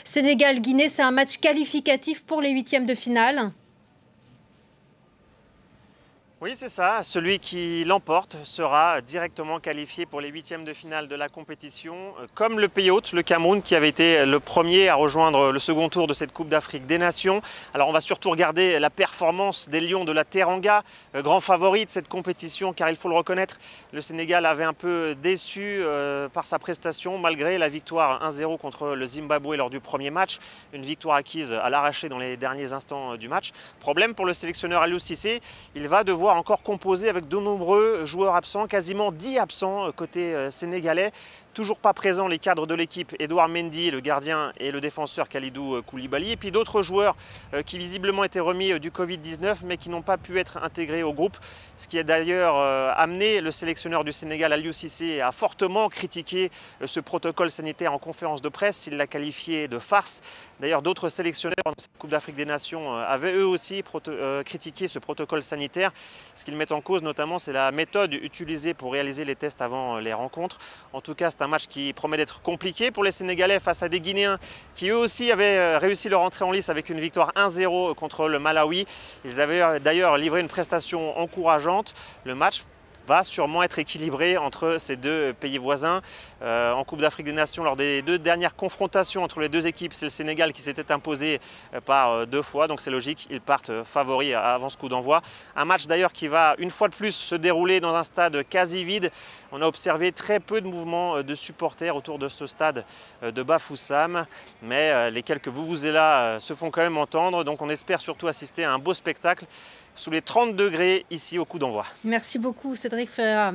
Sénégal-Guinée, c'est un match qualificatif pour les huitièmes de finale. Oui, c'est ça. Celui qui l'emporte sera directement qualifié pour les huitièmes de finale de la compétition, comme le pays hôte, le Cameroun, qui avait été le premier à rejoindre le second tour de cette Coupe d'Afrique des Nations. Alors on va surtout regarder la performance des Lions de la Teranga, grand favori de cette compétition, car il faut le reconnaître, le Sénégal avait un peu déçu par sa prestation, malgré la victoire 1-0 contre le Zimbabwe lors du premier match, une victoire acquise à l'arraché dans les derniers instants du match. Problème pour le sélectionneur Aliou Cissé, il va devoir encore composé avec de nombreux joueurs absents, quasiment 10 absents côté sénégalais. Toujours pas présents les cadres de l'équipe, Edouard Mendy, le gardien, et le défenseur Kalidou Koulibaly. Et puis d'autres joueurs qui visiblement étaient remis du Covid-19 mais qui n'ont pas pu être intégrés au groupe. Ce qui a d'ailleurs amené le sélectionneur du Sénégal, Aliou Cissé, à fortement critiquer ce protocole sanitaire en conférence de presse. Il l'a qualifié de farce. D'ailleurs, d'autres sélectionneurs dans cette Coupe d'Afrique des Nations avaient eux aussi critiqué ce protocole sanitaire. Ce qu'ils mettent en cause notamment, c'est la méthode utilisée pour réaliser les tests avant les rencontres. En tout cas, c'est un match qui promet d'être compliqué pour les Sénégalais face à des Guinéens qui eux aussi avaient réussi leur entrée en lice avec une victoire 1-0 contre le Malawi. Ils avaient d'ailleurs livré une prestation encourageante. Le match va sûrement être équilibré entre ces deux pays voisins. En Coupe d'Afrique des Nations, lors des deux dernières confrontations entre les deux équipes, c'est le Sénégal qui s'était imposé par 2 fois, donc c'est logique, ils partent favoris avant ce coup d'envoi. Un match d'ailleurs qui va une fois de plus se dérouler dans un stade quasi vide. On a observé très peu de mouvements de supporters autour de ce stade de Bafoussam, mais les quelques vuvuzelas se font quand même entendre, donc on espère surtout assister à un beau spectacle sous les 30 degrés ici au coup d'envoi. Merci beaucoup Cédric Ferreira.